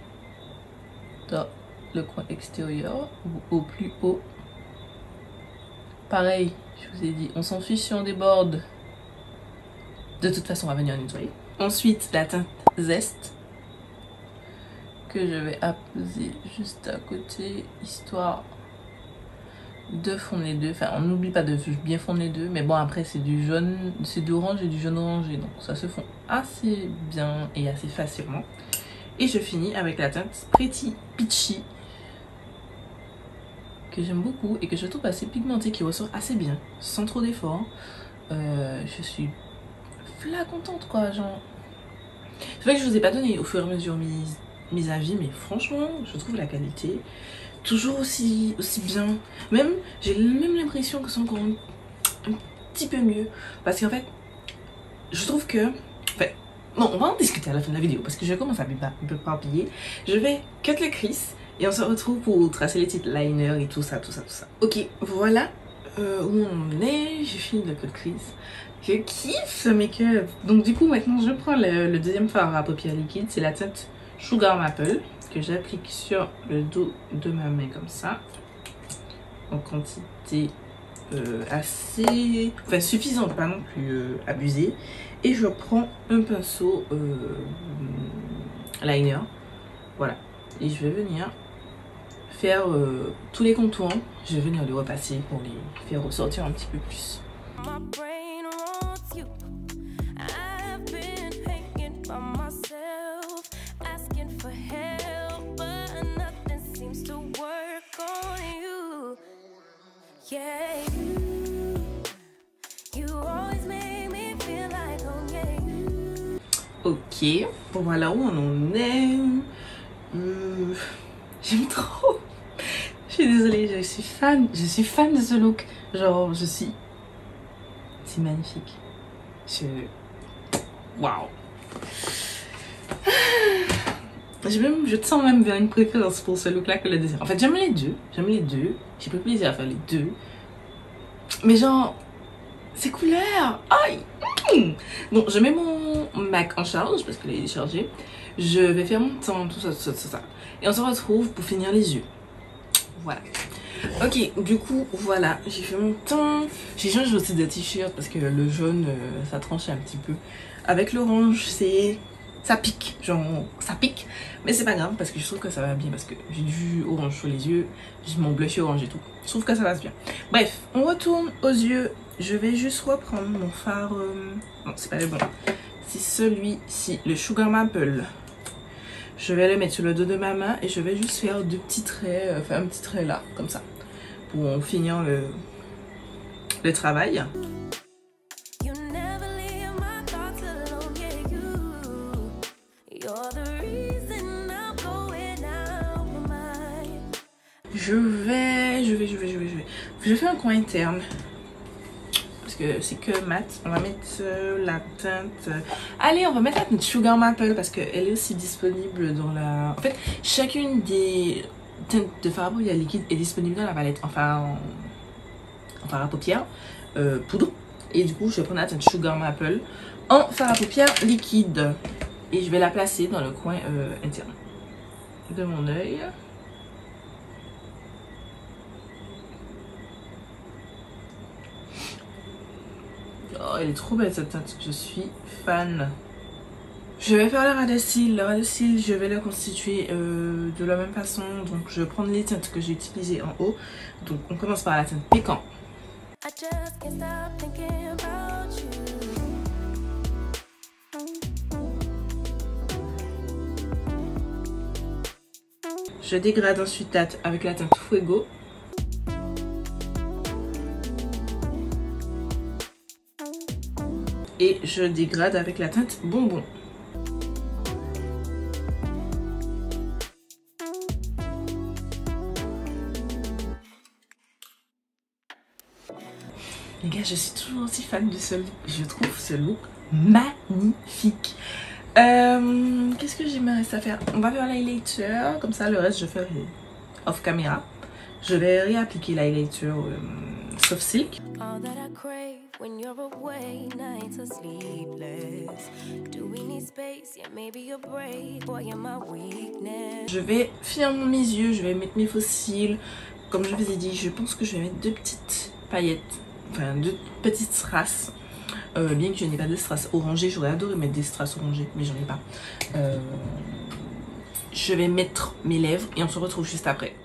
dans le coin extérieur au plus haut. Pareil, je vous ai dit, on s'en fiche si on déborde. De toute façon, on va venir nettoyer. Ensuite, la teinte Zest que je vais apposer juste à côté, histoire de fondre les deux. Enfin, on n'oublie pas de bien fondre les deux, mais bon, après, c'est du jaune, c'est de l'orange et du jaune orangé, donc ça se fond assez bien et assez facilement. Et je finis avec la teinte Pretty Peachy que j'aime beaucoup et que je trouve assez pigmentée, qui ressort assez bien, sans trop d'efforts. Je suis là contente quoi, genre. C'est vrai que je vous ai pas donné au fur et à mesure mes avis, mais franchement, je trouve la qualité toujours aussi bien. Même, j'ai même l'impression que c'est encore un petit peu mieux. Parce qu'en fait, je trouve que... Enfin, bon, on va en discuter à la fin de la vidéo parce que je commence à me papiller. Je vais cut le crease et on se retrouve pour tracer les petites liners et tout ça. Ok, voilà où on est. J'ai fini le cut crease. Je kiffe ce make-up. Donc du coup, maintenant, je prends le deuxième fard à paupières liquides. C'est la teinte Sugar Maple que j'applique sur le dos de ma main comme ça. En quantité assez... Enfin, suffisante, pas non plus abusée. Et je prends un pinceau liner. Voilà. Et je vais venir faire tous les contours. Je vais venir les repasser pour les faire ressortir un petit peu plus. Ok, voilà où on en est. J'aime trop. Je suis désolée, je suis fan de ce look. Genre, c'est magnifique. Waouh. Je te sens même vers une préférence pour ce look là que le deuxième. En fait, j'aime les deux. J'ai pris plaisir à faire les deux. Mais genre, ces couleurs. Aïe. Bon, je mets mon Mac en charge parce qu'il est déchargé. Je vais faire mon temps, tout ça. Et on se retrouve pour finir les yeux. Voilà. Ok, du coup, voilà, j'ai fait mon temps. J'ai changé aussi de t-shirt parce que le jaune, ça tranchait un petit peu. Avec l'orange, ça pique, genre ça pique, mais c'est pas grave parce que je trouve que ça va bien parce que j'ai du orange sur les yeux, j'ai mon blush orange et tout, je trouve que ça passe bien. Bref, on retourne aux yeux. Je vais juste reprendre mon fard, non c'est pas le bon, c'est celui-ci, le Sugar Maple. Je vais le mettre sur le dos de ma main et je vais juste faire deux petits traits, enfin un petit trait là, comme ça, pour finir le travail. Je fais un coin interne. Parce que c'est que mat. On va mettre la teinte. Allez, on va mettre la teinte Sugar Maple parce qu'elle est aussi disponible dans la. En fait, chacune des teintes de fard à paupières liquide est disponible dans la palette. Enfin, en fard à paupières poudre. Et du coup, je vais prendre la teinte Sugar Maple en fard à paupières liquide. Et je vais la placer dans le coin interne de mon œil. Oh, elle est trop belle cette teinte, je suis fan. Je vais faire le ras de cils. Le ras de cils, je vais le constituer de la même façon. Donc, je vais prendre les teintes que j'ai utilisées en haut. Donc, on commence par la teinte Pécan. Je dégrade ensuite avec la teinte Fuego. Et je dégrade avec la teinte Bonbon. Les gars, je suis toujours aussi fan de ce look. Je trouve ce look magnifique. Qu'est-ce que j'ai me reste à faire? On va faire l'highlighter. Comme ça, le reste, je ferai off caméra. Je vais réappliquer l'highlighter Soft Silk. Je vais finir mes yeux, je vais mettre mes faux cils. Comme je vous ai dit, je pense que je vais mettre deux petites paillettes, enfin deux petites strass. Bien que je n'ai pas de strass orangé, j'aurais adoré mettre des strass orangés, mais j'en ai pas. Je vais mettre mes lèvres et on se retrouve juste après.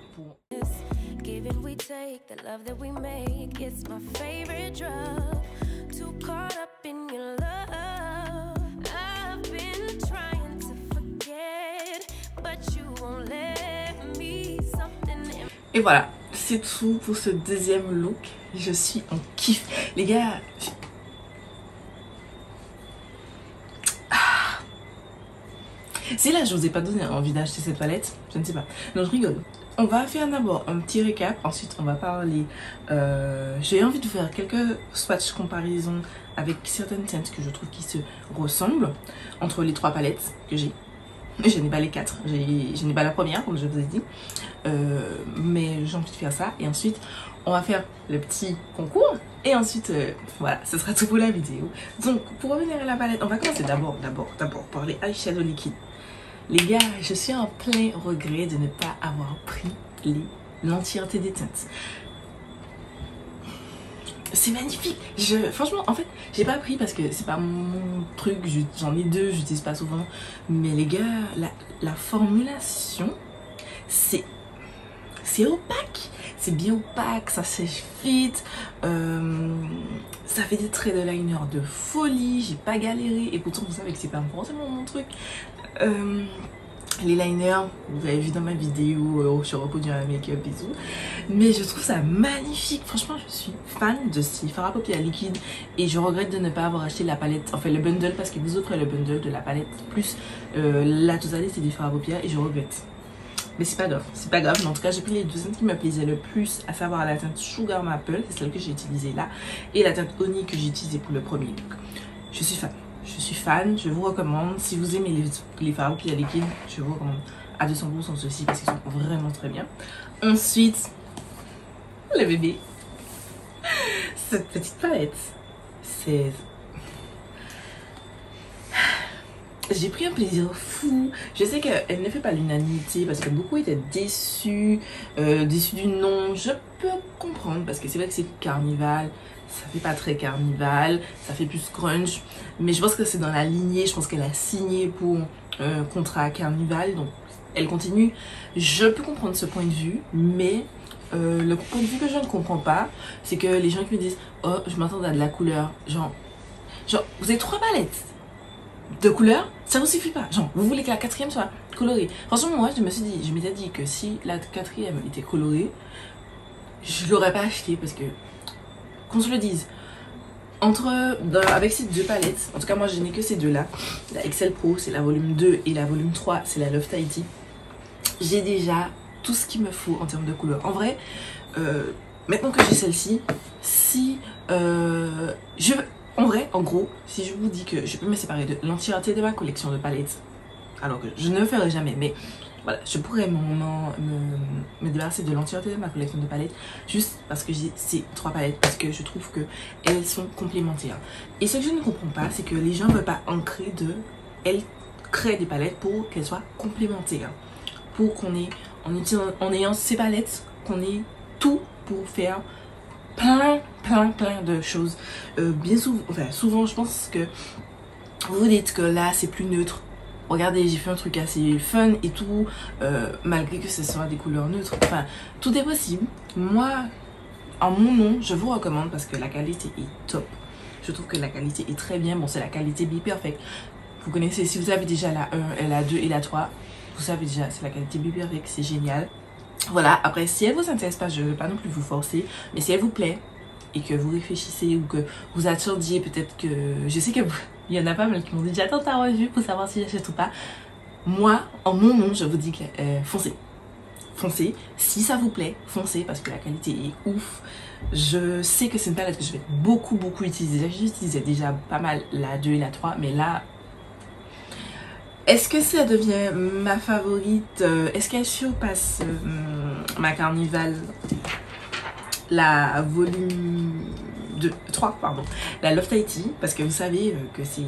Et voilà, c'est tout pour ce deuxième look. Je suis en kiff. Les gars, si là je vous ai pas donné envie d'acheter cette palette, je ne sais pas. Non, je rigole. On va faire d'abord un petit récap, ensuite on va parler. J'ai envie de faire quelques swatch comparaisons avec certaines teintes que je trouve qui se ressemblent entre les trois palettes que j'ai. Je n'ai pas les quatre, je n'ai pas la première comme je vous ai dit, mais j'ai envie de faire ça. Et ensuite on va faire le petit concours et ensuite voilà, ce sera tout pour la vidéo. Donc pour revenir à la palette, on va commencer d'abord par les eyeshadow liquides. Les gars, je suis en plein regret de ne pas avoir pris l'entièreté des teintes. C'est magnifique. Franchement, en fait, j'ai pas pris parce que c'est pas mon truc. J'en ai deux, j'utilise pas souvent. Mais les gars, la formulation, c'est opaque. C'est bien opaque, ça sèche vite. Ça fait des traits de liner de folie. J'ai pas galéré. Et pourtant, vous savez que c'est pas forcément mon truc. Les liners, vous avez vu dans ma vidéo sur Reproduire un make-up et tout, mais je trouve ça magnifique. Franchement, je suis fan de ces fards à paupières liquides et je regrette de ne pas avoir acheté la palette, enfin le bundle, parce qu'ils vous offrent le bundle de la palette plus la totalité des fards à paupières et je regrette. Mais c'est pas grave, mais en tout cas j'ai pris les deux teintes qui me plaisaient le plus, à savoir la teinte Sugar Maple, c'est celle que j'ai utilisée là, et la teinte Honey que j'ai utilisée pour le premier look. Je suis fan. Je suis fan, je vous recommande. Si vous aimez les fards à paupières liquides, je vous recommande à 200% ceux-ci parce qu'ils sont vraiment très bien. Ensuite, le bébé. Cette petite palette. J'ai pris un plaisir fou. Je sais qu'elle ne fait pas l'unanimité parce que beaucoup étaient déçus, déçus du nom. Je peux comprendre parce que c'est vrai que c'est carnival. Ça fait pas très carnival, ça fait plus grunge, mais je pense que c'est dans la lignée. Je pense qu'elle a signé pour contrat carnival, donc elle continue. Je peux comprendre ce point de vue, mais le point de vue que je ne comprends pas, c'est que les gens qui me disent oh je m'attends à de la couleur, genre vous avez 3 palettes de couleurs, ça vous suffit pas, genre vous voulez que la 4e soit colorée. Franchement moi je m'étais dit que si la 4e était colorée, je l'aurais pas acheté parce que qu'on se le dise, avec ces deux palettes, en tout cas moi je n'ai que ces deux là, la XL Pro c'est la volume 2 et la volume 3 c'est la Love Tidy, j'ai déjà tout ce qu'il me faut en termes de couleurs. En vrai, maintenant que j'ai celle-ci, si en vrai, en gros, si je vous dis que je peux me séparer de l'entièreté de ma collection de palettes, alors que je ne le ferai jamais, mais voilà, je pourrais me débarrasser de l'entièreté de ma collection de palettes juste parce que j'ai ces 3 palettes, parce que je trouve qu'elles sont complémentaires. Et ce que je ne comprends pas, c'est que les gens ne veulent pas ancrer elles créent des palettes pour qu'elles soient complémentaires. Pour qu'on ait, en ayant ces palettes, qu'on ait tout pour faire plein de choses. Bien souvent, enfin souvent je pense que vous vous dites que là c'est plus neutre. Regardez, j'ai fait un truc assez fun et tout, malgré que ce soit des couleurs neutres. Enfin, tout est possible. Moi, en mon nom, je vous recommande parce que la qualité est top. Je trouve que la qualité est très bien. Bon, c'est la qualité Be Perfect. Vous connaissez, si vous avez déjà la 1, la 2 et la 3, vous savez déjà, c'est la qualité Be Perfect, c'est génial. Voilà, après, si elle vous intéresse pas, je ne vais pas non plus vous forcer. Mais si elle vous plaît et que vous réfléchissez ou que vous attendiez, peut-être que... Je sais que il y en a pas mal qui m'ont dit j'attends ta revue pour savoir si j'achète ou pas. Moi, en mon nom, je vous dis que foncez. Foncez. Si ça vous plaît, foncez parce que la qualité est ouf. Je sais que c'est une palette que je vais beaucoup utiliser. J'utilisais déjà pas mal la 2 et la 3, mais là... Est-ce que ça devient ma favorite? Est-ce qu'elle surpasse ma Carnival, la volume 3, pardon, la Love Tahiti? Parce que vous savez que c'est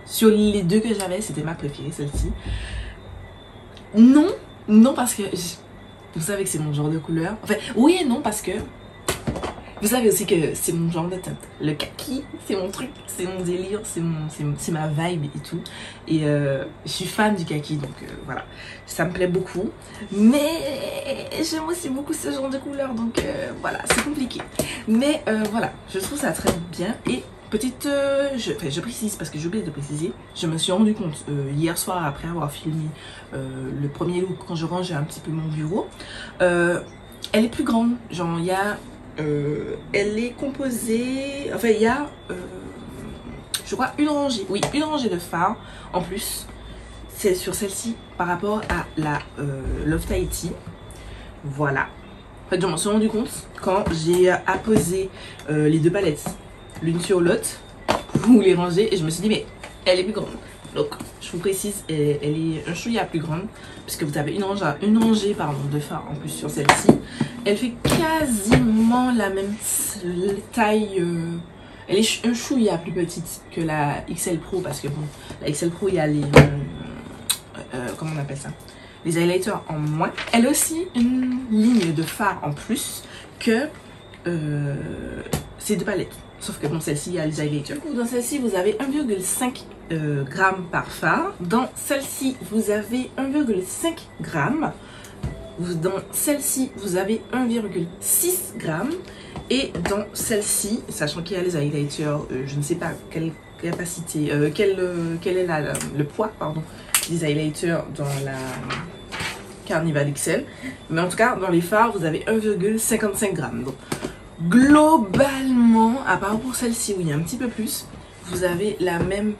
sur les 2 que j'avais, c'était ma préférée, celle-ci. Non parce que vous savez que c'est mon genre de couleur. Enfin, oui et non parce que vous savez aussi que c'est mon genre de teinte. Le kaki, c'est mon truc, c'est mon délire, c'est ma vibe et tout. Et je suis fan du kaki, donc voilà. Ça me plaît beaucoup. Mais j'aime aussi beaucoup ce genre de couleur, donc voilà, c'est compliqué. Mais voilà, je trouve ça très bien. Et petite, je précise parce que j'ai oublié de préciser, je me suis rendu compte hier soir après avoir filmé le premier look, quand je rangeais un petit peu mon bureau. Elle est plus grande, genre il y a... elle est composée, enfin il y a je crois une rangée de fards en plus. C'est sur celle-ci par rapport à la Love Tahiti. Voilà, en fait je m'en suis rendu compte quand j'ai apposé les 2 palettes l'une sur l'autre pour les ranger et je me suis dit mais elle est plus grande. Donc je vous précise, elle est un chouïa plus grande puisque vous avez une rangée de fards en plus sur celle-ci. Elle fait quasiment la même taille. Elle est un chouïa plus petite que la XL Pro parce que bon, la XL Pro il y a les comment on appelle ça, les highlighters en moins. Elle a aussi une ligne de fard en plus que ces 2 palettes. Sauf que dans celle-ci, il y a les highlighters. Du coup, dans celle-ci, vous avez 1,5 grammes par fard. Dans celle-ci, vous avez 1,5 grammes. Dans celle-ci, vous avez 1,6 grammes. Et dans celle-ci, sachant qu'il y a les highlighters, je ne sais pas quelle capacité, quel est le poids, pardon, des highlighters dans la Carnival XL. Mais en tout cas, dans les fards, vous avez 1,55 grammes. Donc, globalement, à part pour celle-ci où il y a un petit peu plus, vous avez la même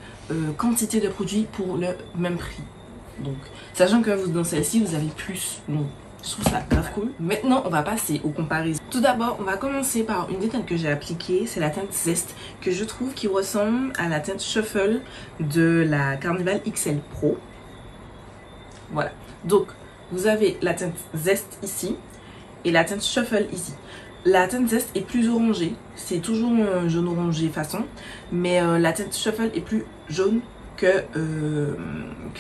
quantité de produits pour le même prix. Donc, sachant que dans celle-ci, vous avez plus. Donc, je trouve ça grave cool. Maintenant, on va passer aux comparaisons. Tout d'abord, on va commencer par une des teintes que j'ai appliquée. C'est la teinte Zest, que je trouve qui ressemble à la teinte Shuffle de la Carnival XL Pro. Voilà. Donc, vous avez la teinte Zest ici et la teinte Shuffle ici. La teinte Zest est plus orangée, c'est toujours un jaune orangé façon, mais la teinte Shuffle est plus jaune que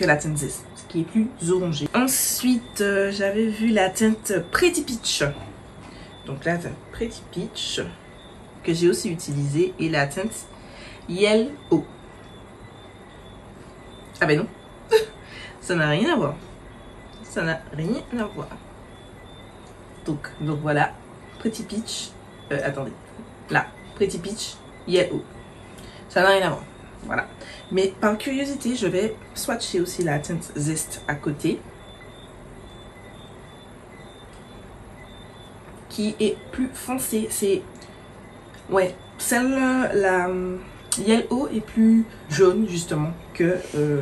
la teinte Zest, qui est plus orangée. Ensuite, j'avais vu la teinte Pretty Peach. Donc la teinte Pretty Peach, que j'ai aussi utilisée, et la teinte Yellow. Ah ben non, ça n'a rien à voir. Ça n'a rien à voir. Donc voilà. Pretty Peach, attendez, là, Pretty Peach, Yellow. Ça n'a rien à voir, voilà. Mais par curiosité, je vais swatcher aussi la teinte Zest à côté, qui est plus foncée. C'est, ouais, celle-là, la Yellow est plus jaune justement que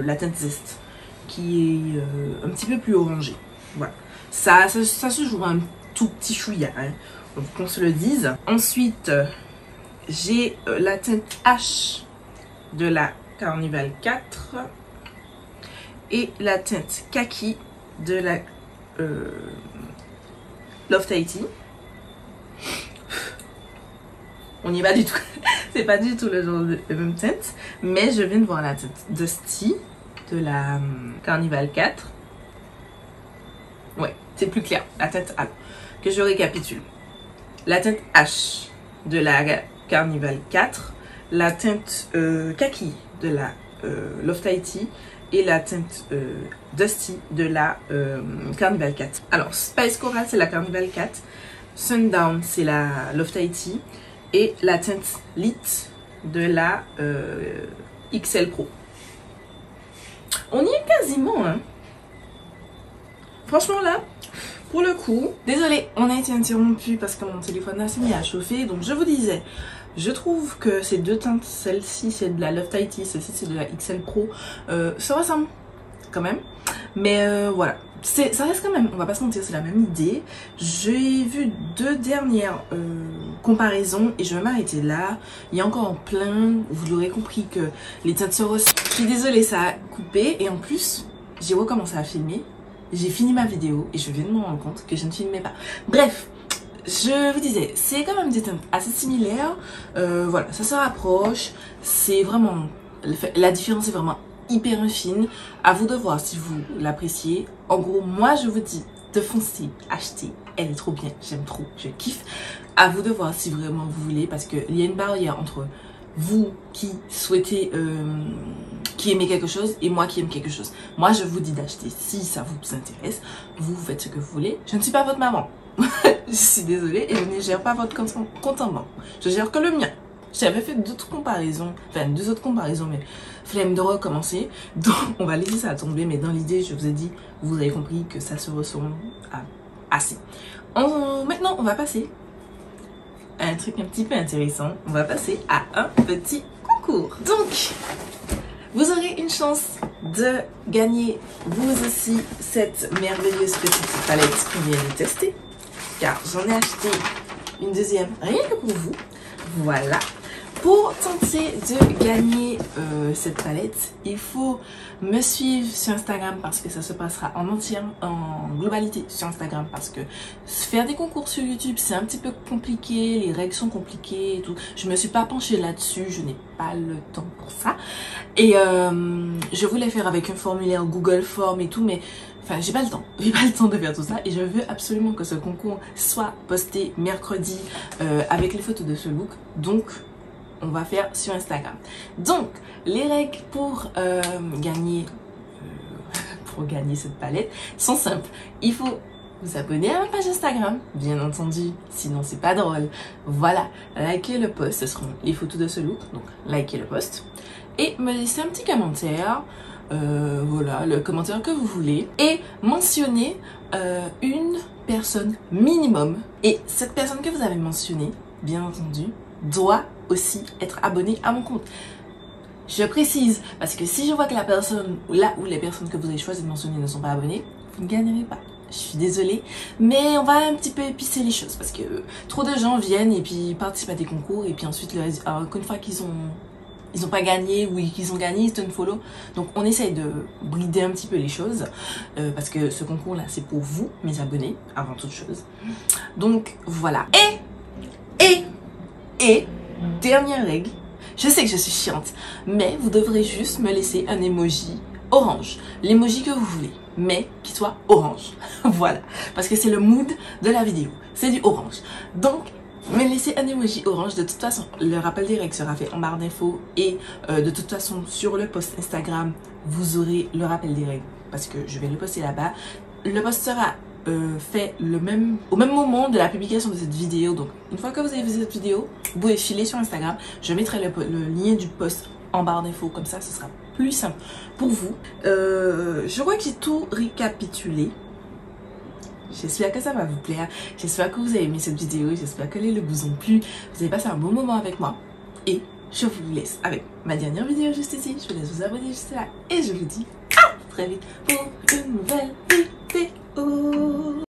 la teinte Zest, qui est un petit peu plus orangée. Voilà. Ça se joue un tout petit chouïa, hein, donc qu'on se le dise. Ensuite, j'ai la teinte H de la Carnival 4 et la teinte Kaki de la Loft Haiti. On n'y va du tout. C'est pas du tout le genre de même teinte. Mais je viens de voir la teinte Dusty de la Carnival 4. Ouais, c'est plus clair. La teinte A. Que je récapitule. La teinte H de la Carnival 4. La teinte Kaki de la Loft Haiti. Et la teinte Dusty de la Carnival 4. Alors, Spice Coral, c'est la Carnival 4. Sundown, c'est la Loft Haiti. Et la teinte Lit de la XL Pro. On y est quasiment, hein. Franchement, là, pour le coup, désolée, on a été interrompu parce que mon téléphone s'est mis à chauffer. Donc, je vous disais, je trouve que ces deux teintes, celle-ci c'est de la Loft Haiti, celle-ci c'est de la XL Pro, se ressemblent quand même. Mais voilà, ça reste quand même, on va pas se mentir, c'est la même idée. J'ai vu deux dernières comparaisons et je vais m'arrêter là. Il y a encore plein, vous l'aurez compris que les teintes se ressemblent. Je suis désolée, ça a coupé et en plus, j'ai recommencé à filmer. J'ai fini ma vidéo et je viens de me rendre compte que je ne filmais pas. Bref, je vous disais, c'est quand même des teintes assez similaires. Voilà, ça se rapproche. C'est vraiment, la différence est vraiment hyper fine. À vous de voir si vous l'appréciez. En gros, moi je vous dis de foncer, acheter. Elle est trop bien, j'aime trop, je kiffe. À vous de voir si vraiment vous voulez, parce qu'il y a une barrière entre vous qui souhaitez, qui aimez quelque chose et moi qui aime quelque chose. Moi je vous dis d'acheter si ça vous intéresse. Vous faites ce que vous voulez. Je ne suis pas votre maman. Je suis désolée et je ne gère pas votre compte en banque. Je gère que le mien. J'avais fait d'autres comparaisons, enfin deux autres comparaisons, mais flemme de recommencer. Donc on va laisser ça tomber, mais dans l'idée je vous ai dit, vous avez compris que ça se ressemble assez. Maintenant on va passer à un truc un petit peu intéressant. On va passer à un petit concours. Donc vous aurez une chance de gagner vous aussi cette merveilleuse petite palette qu'on vient de tester. Car j'en ai acheté une deuxième rien que pour vous. Voilà. Pour tenter de gagner cette palette, il faut me suivre sur Instagram parce que ça se passera en entière, en globalité sur Instagram, parce que faire des concours sur YouTube c'est un petit peu compliqué, les règles sont compliquées et tout. Je me suis pas penchée là-dessus, je n'ai pas le temps pour ça. Et je voulais faire avec un formulaire Google Form et tout, mais enfin j'ai pas le temps de faire tout ça et je veux absolument que ce concours soit posté mercredi avec les photos de ce look. Donc on va faire sur Instagram. Donc les règles pour gagner cette palette sont simples. Il faut vous abonner à ma page Instagram, bien entendu, sinon c'est pas drôle. Voilà, likez le post, ce seront les photos de ce look, donc likez le post et me laisser un petit commentaire. Voilà, le commentaire que vous voulez et mentionner une personne minimum, et cette personne que vous avez mentionnée, bien entendu, doit aussi être abonnée à mon compte. Je précise, parce que si je vois que la personne, là où les personnes que vous avez choisi de mentionner ne sont pas abonnées, vous ne gagnerez pas. Je suis désolée, mais on va un petit peu épicer les choses, parce que trop de gens viennent et puis participent à des concours et puis ensuite, une fois qu'ils ont pas gagné ou qu'ils ont gagné, ils te follow. Donc on essaye de brider un petit peu les choses parce que ce concours là c'est pour vous, mes abonnés, avant toute chose. Donc voilà. Et dernière règle, je sais que je suis chiante, mais vous devrez juste me laisser un emoji orange, l'emoji que vous voulez, mais qui soit orange. Voilà, parce que c'est le mood de la vidéo, c'est du orange. Donc me laissez un emoji orange. De toute façon, le rappel des règles sera fait en barre d'infos et de toute façon sur le post Instagram vous aurez le rappel des règles parce que je vais le poster là-bas. Le post sera fait au même moment de la publication de cette vidéo. Donc une fois que vous avez vu cette vidéo, vous pouvez filer sur Instagram. Je mettrai le lien du post en barre d'infos, comme ça ce sera plus simple pour vous. Je crois que j'ai tout récapitulé. J'espère que ça va vous plaire, j'espère que vous avez aimé cette vidéo, j'espère que les looks vous ont plu, vous avez passé un bon moment avec moi et je vous laisse avec ma dernière vidéo juste ici, je vous laisse vous abonner juste là et je vous dis à très vite pour une nouvelle vidéo.